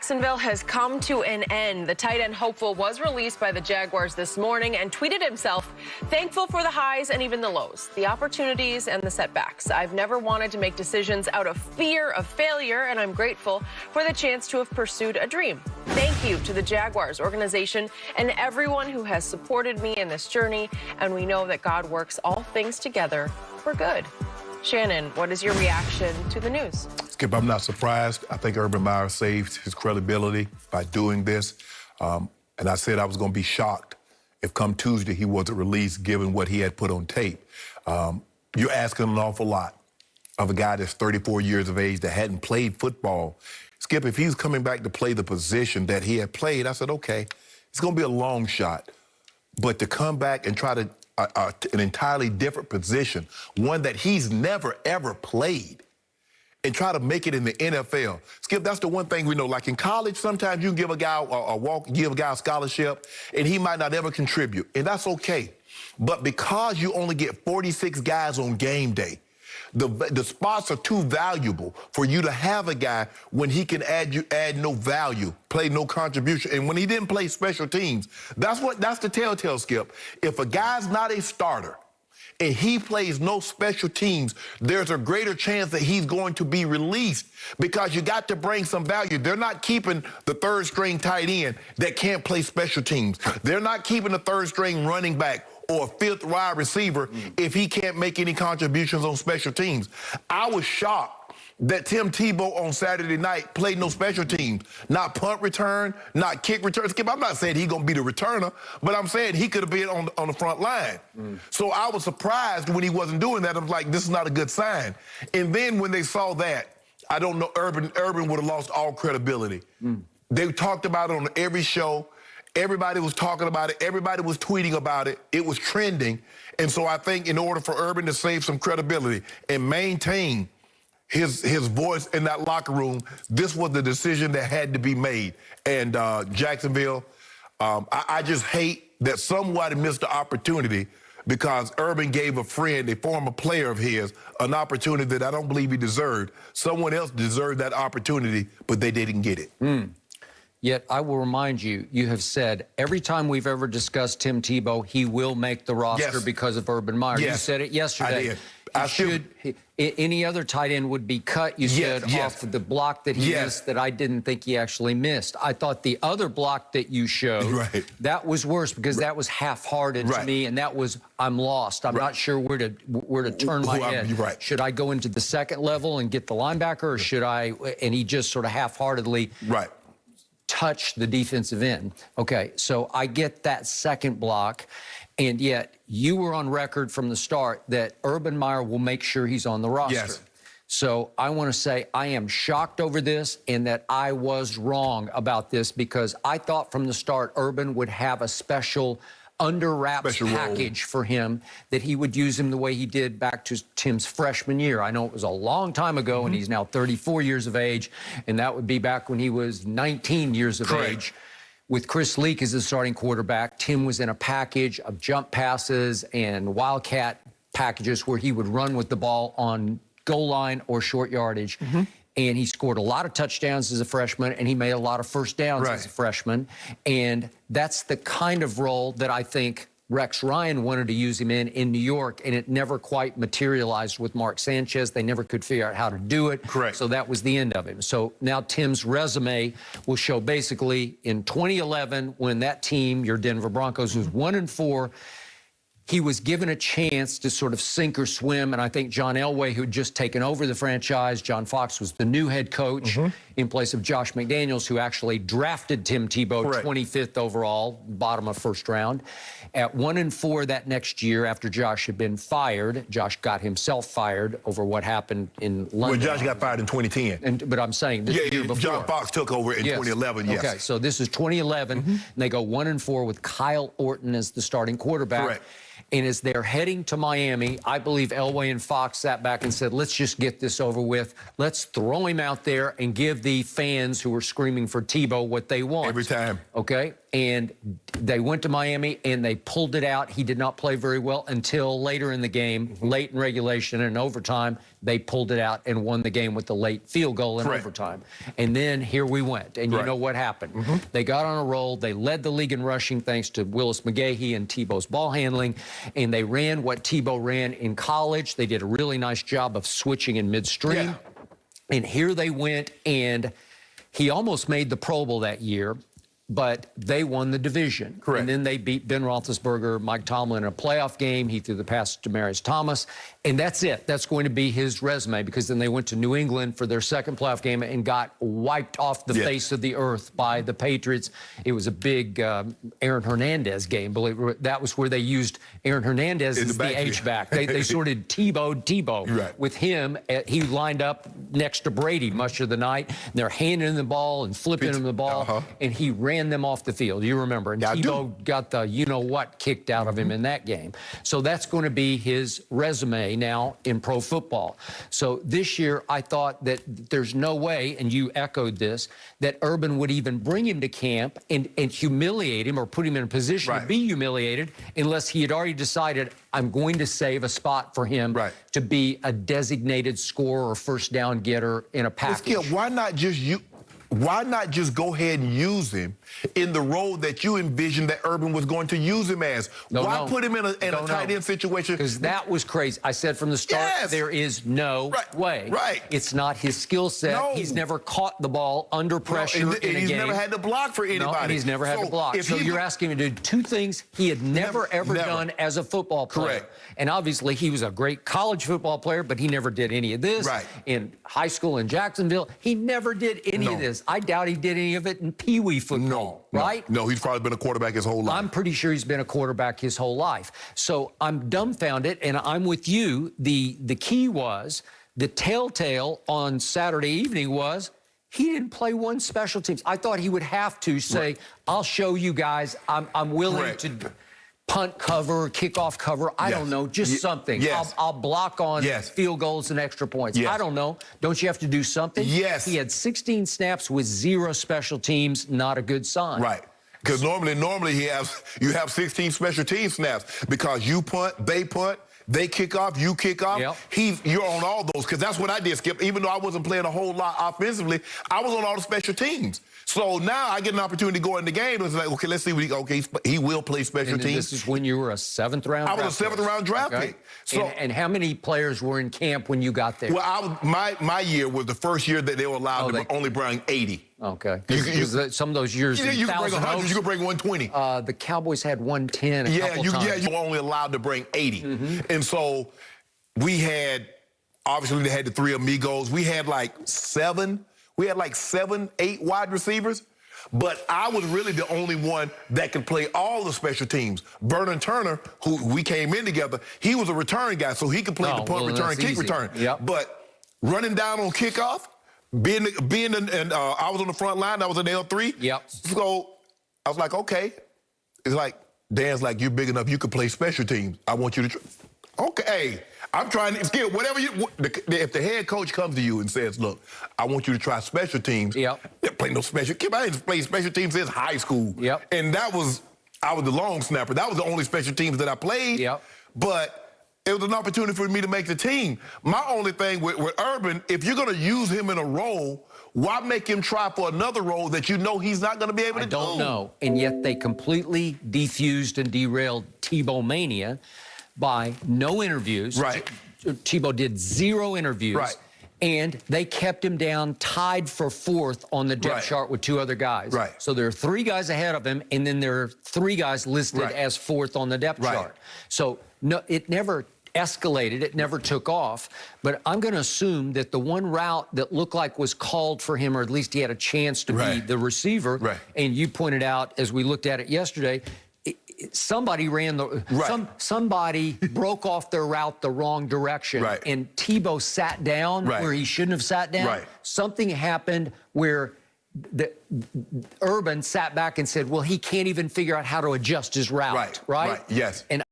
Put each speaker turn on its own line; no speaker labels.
Jacksonville has come to an end. The tight end hopeful was released by the Jaguars this morning and tweeted himself, thankful for the highs and even the lows, the opportunities and the setbacks. I've never wanted to make decisions out of fear of failure, and I'm grateful for the chance to have pursued a dream. Thank you to the Jaguars organization and everyone who has supported me in this journey, and we know that God works all things together for good. Shannon, what is your reaction to the news?
Skip, I'm not surprised. I think Urban Meyer saved his credibility by doing this. And I said I was going to be shocked if come Tuesday he wasn't released, given what he had put on tape. You're asking an awful lot of a guy that's 34 years of age that hadn't played football. Skip, if he was coming back to play the position that he had played, I said, okay, it's going to be a long shot. But to come back and try to an entirely different position, one that he's never, ever played, and try to make it in the NFL. Skip, that's the one thing we know. Like in college, sometimes you can give a guy give a guy a scholarship, and he might not ever contribute, and that's okay. But because you only get 46 guys on game day, the spots are too valuable for you to have a guy when he can add no value, play no contribution. And when he didn't play special teams, that's the telltale, Skip. If a guy's not a starter and he plays no special teams, there's a greater chance that he's going to be released because you got to bring some value. They're not keeping the third string tight end that can't play special teams. They're not keeping the third string running back or a fifth wide receiver if he can't make any contributions on special teams. I was shocked that Tim Tebow on Saturday night played no special teams. Not punt return, not kick return. Skip, I'm not saying he's going to be the returner, but I'm saying he could have been on the front line. So I was surprised when he wasn't doing that. I was like, this is not a good sign. And then when they saw that, I don't know, Urban would have lost all credibility. They talked about it on every show. Everybody was talking about it. Everybody was tweeting about it. It was trending. And so I think in order for Urban to save some credibility and maintain his voice in that locker room, this was the decision that had to be made. And Jacksonville, I just hate that somebody missed the opportunity because Urban gave a friend, a former player of his, an opportunity that I don't believe he deserved. Someone else deserved that opportunity, but they didn't get it.
Yet I will remind you, you have said every time we've ever discussed Tim Tebow, he will make the roster because of Urban Meyer. You said it yesterday.
I did.
Any other tight end would be cut, you said, off of the block that he missed that I didn't think he actually missed. I thought the other block that you showed, that was worse because that was half-hearted to me, and that was, I'm lost. I'm not sure where to turn my head. Should I go into the second level and get the linebacker, or should I, and he just sort of half-heartedly touch the defensive end. Okay, so I get that second block, and yet you were on record from the start that Urban Meyer will make sure he's on the roster. So I want to say I am shocked over this and that I was wrong about this because I thought from the start Urban would have a special under wraps package for him, that he would use him the way he did back to Tim's freshman year. I know it was a long time ago, and he's now 34 years of age, and that would be back when he was 19 years of age. With Chris Leak as the starting quarterback, Tim was in a package of jump passes and wildcat packages where he would run with the ball on goal line or short yardage. And he scored a lot of touchdowns as a freshman, and he made a lot of first downs as a freshman. And that's the kind of role that I think Rex Ryan wanted to use him in New York, and it never quite materialized with Mark Sanchez. They never could figure out how to do it. So that was the end of him. So now Tim's resume will show basically in 2011, when that team, your Denver Broncos, was 1-4, he was given a chance to sort of sink or swim, and I think John Elway, who had just taken over the franchise, John Fox was the new head coach in place of Josh McDaniels, who actually drafted Tim Tebow 25th overall, bottom of first round. At 1-4 that next year, after Josh had been fired, Josh got himself fired over what happened in London.
Well, Josh got fired in 202010.
But I'm saying this year before.
John Fox took over in 2011,
Okay, so this is 2011, and they go 1-4 with Kyle Orton as the starting quarterback. And as they're heading to Miami, I believe Elway and Fox sat back and said, let's just get this over with. Let's throw him out there and give the fans who are screaming for Tebow what they want.
Every time.
Okay? And They went to Miami, and they pulled it out. He did not play very well until later in the game, late in regulation and overtime. They pulled it out and won the game with the late field goal in overtime. And then here we went, and you know what happened. They got on a roll. They led the league in rushing thanks to Willis McGahee and Tebow's ball handling, and they ran what Tebow ran in college. They did a really nice job of switching in midstream. And here they went, and he almost made the Pro Bowl that year, but they won the division. And then they beat Ben Roethlisberger, Mike Tomlin in a playoff game. He threw the pass to Demaryius Thomas, and that's it. That's going to be his resume, because then they went to New England for their second playoff game and got wiped off the face of the earth by the Patriots. It was a big Aaron Hernandez game. That was where they used Aaron Hernandez as the H-back. They sorted Tebow with him. He lined up next to Brady much of the night. And they're handing him the ball and flipping him the ball, and he ran them off the field. You remember. And Tebow got the you-know-what kicked out of him in that game. So that's going to be his resume now in pro football. So this year, I thought that there's no way, and you echoed this, that Urban would even bring him to camp and humiliate him or put him in a position to be humiliated unless he had already decided, I'm going to save a spot for him to be a designated scorer or first down getter in a package.
Why not just go ahead and use him in the role that you envisioned that Urban was going to use him as? Why put him in a tight end situation?
Because that was crazy. I said from the start, there is no way. It's not his skill set. He's never caught the ball under pressure in a game.
He's never had to block for anybody.
And he's never had to block. So you're asking him to do two things he had never done as a football player. And obviously, he was a great college football player, but he never did any of this. In high school in Jacksonville, he never did any of this. I doubt he did any of it in Pee Wee football,
No, he's probably been a quarterback his whole life.
I'm pretty sure he's been a quarterback his whole life. So I'm dumbfounded, and I'm with you. The key was, the telltale on Saturday evening was, he didn't play one special teams. I thought he would have to say, I'll show you guys, I'm willing to punt cover, kickoff cover, I don't know, just something. I'll block on field goals and extra points. I don't know. Don't you have to do something? He had 16 snaps with 0 special teams, not a good sign.
Because normally you have 16 special team snaps, because you punt, they kick off, you kick off. You're on all those, because that's what I did, Skip. Even though I wasn't playing a whole lot offensively, I was on all the special teams. So now I get an opportunity to go in the game. It's like, okay, let's see what he will play special teams.
This is when you were a 7th round draft pick.
I was a 7th round draft pick. So,
and how many players were in camp when you got there?
Well, my year was the first year that they were allowed to only bring 80.
Okay. Some of those years,
you can bring 100, you can bring 120.
The Cowboys had 110 a couple times.
You were only allowed to bring 80. And so we had, obviously they had the 3 amigos. We had like 7, 8 wide receivers. But I was really the only one that could play all the special teams. Vernon Turner, who we came in together, he was a return guy, so he could play the punt return, kick return. But running down on kickoff, I was on the front line, I was in L3. So I was like, okay. It's like, Dan's like, you're big enough, you could play special teams. I want you to okay, I'm trying to, Skip, whatever if the head coach comes to you and says, look, I want you to try special teams. They're playing no special, I didn't play special teams since high school. And I was the long snapper. That was the only special teams that I played. But it was an opportunity for me to make the team. My only thing with Urban, if you're going to use him in a role, why make him try for another role that you know he's not going to be able to do?
I don't know. And yet they completely defused and derailed Tebow mania by no interviews. Tebow did 0 interviews. And they kept him down, tied for 4th on the depth chart with 2 other guys. So there are 3 guys ahead of him, and then there are 3 guys listed as 4th on the depth chart. So no, it never escalated. It never took off. But I'm going to assume that the one route that looked like was called for him, or at least he had a chance to be the receiver, and you pointed out as we looked at it yesterday, somebody ran somebody broke off their route the wrong direction, and Tebow sat down where he shouldn't have sat down. Something happened where Urban sat back and said, well, he can't even figure out how to adjust his route, And